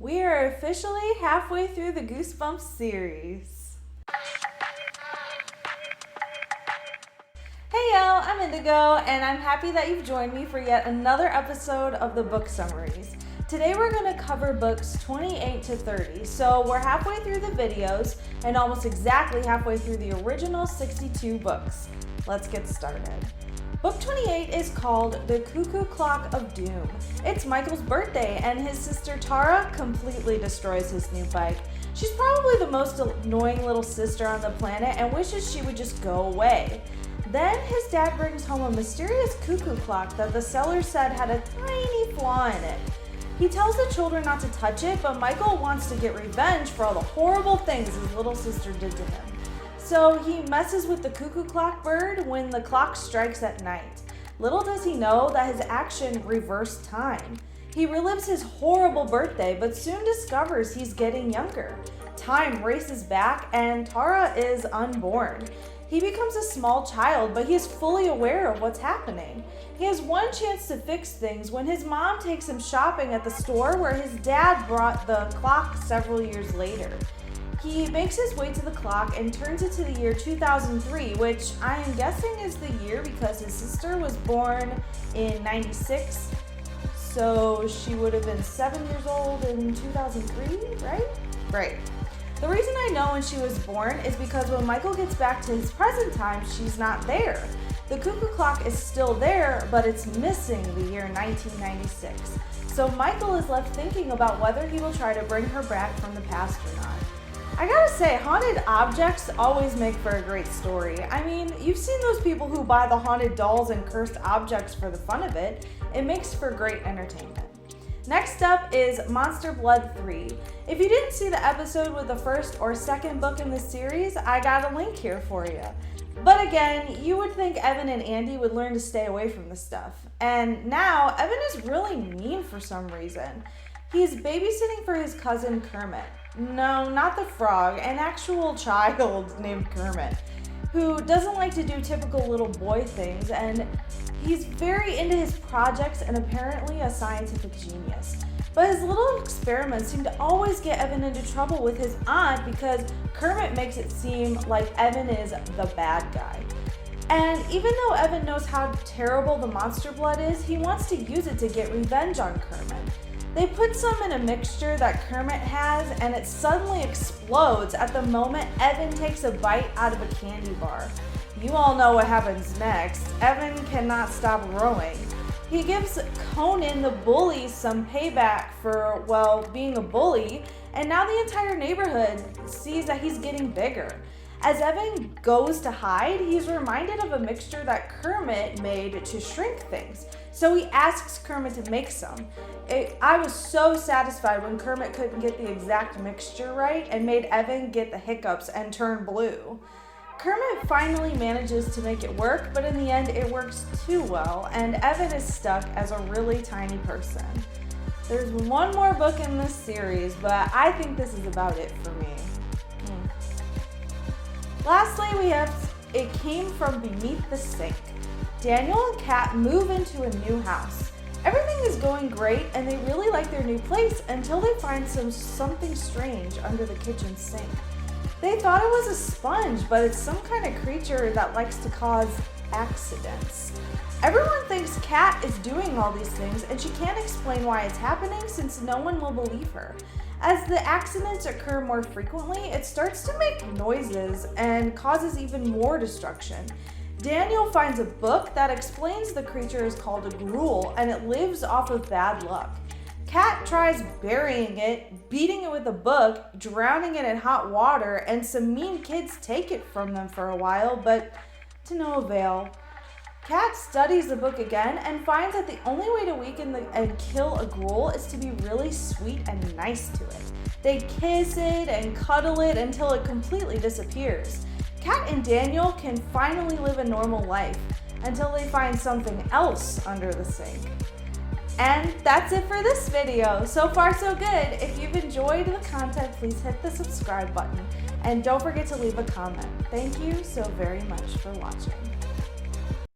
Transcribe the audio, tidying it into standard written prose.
We are officially halfway through the Goosebumps series. Hey y'all, I'm Indigo, and I'm happy that you've joined me for yet another episode of the book summaries. Today we're going to cover books 28 to 30, so we're halfway through the videos and almost exactly halfway through the original 62 books. Let's get started. Book 28 is called The Cuckoo Clock of Doom. It's Michael's birthday, and his sister Tara completely destroys his new bike. She's probably the most annoying little sister on the planet and wishes she would just go away. Then his dad brings home a mysterious cuckoo clock that the seller said had a tiny flaw in it. He tells the children not to touch it, but Michael wants to get revenge for all the horrible things his little sister did to him. So he messes with the cuckoo clock bird when the clock strikes at night. Little does he know that his action reversed time. He relives his horrible birthday, but soon discovers he's getting younger. Time races back, and Tara is unborn. He becomes a small child, but he is fully aware of what's happening. He has one chance to fix things when his mom takes him shopping at the store where his dad brought the clock several years later. He makes his way to the clock and turns it to the year 2003, which I am guessing is the year because his sister was born in 96, so she would have been 7 years old in 2003, right? Right. The reason I know when she was born is because when Michael gets back to his present time, she's not there. The cuckoo clock is still there, but it's missing the year 1996. So Michael is left thinking about whether he will try to bring her back from the past or not. I gotta say, haunted objects always make for a great story. I mean, you've seen those people who buy the haunted dolls and cursed objects for the fun of it. It makes for great entertainment. Next up is Monster Blood 3. If you didn't see the episode with the first or second book in this series, I got a link here for you. But again, you would think Evan and Andy would learn to stay away from this stuff. And now, Evan is really mean for some reason. He's babysitting for his cousin Kermit. No, not the frog, an actual child named Kermit, who doesn't like to do typical little boy things, and he's very into his projects and apparently a scientific genius. But his little experiments seem to always get Evan into trouble with his aunt because Kermit makes it seem like Evan is the bad guy. And even though Evan knows how terrible the monster blood is, he wants to use it to get revenge on Kermit. They put some in a mixture that Kermit has, and it suddenly explodes at the moment Evan takes a bite out of a candy bar. You all know what happens next. Evan cannot stop growing. He gives Conan the bully some payback for, well, being a bully, and now the entire neighborhood sees that he's getting bigger. As Evan goes to hide, he's reminded of a mixture that Kermit made to shrink things. So he asks Kermit to make some. I was so satisfied when Kermit couldn't get the exact mixture right and made Evan get the hiccups and turn blue. Kermit finally manages to make it work, but in the end it works too well, and Evan is stuck as a really tiny person. There's one more book in this series, but I think this is about it for me. Lastly, we have It Came From Beneath the Sink. Daniel and Kat move into a new house. Everything is going great and they really like their new place until they find something strange under the kitchen sink. They thought it was a sponge, but it's some kind of creature that likes to cause accidents. Everyone thinks Kat is doing all these things and she can't explain why it's happening since no one will believe her. As the accidents occur more frequently, it starts to make noises and causes even more destruction. Daniel finds a book that explains the creature is called a gruel and it lives off of bad luck. Kat tries burying it, beating it with a book, drowning it in hot water, and some mean kids take it from them for a while, but to no avail. Kat studies the book again and finds that the only way to weaken and kill a gruel is to be really sweet and nice to it. They kiss it and cuddle it until it completely disappears. Kat and Daniel can finally live a normal life until they find something else under the sink. And that's it for this video. So far so good. If you've enjoyed the content, please hit the subscribe button and don't forget to leave a comment. Thank you so very much for watching.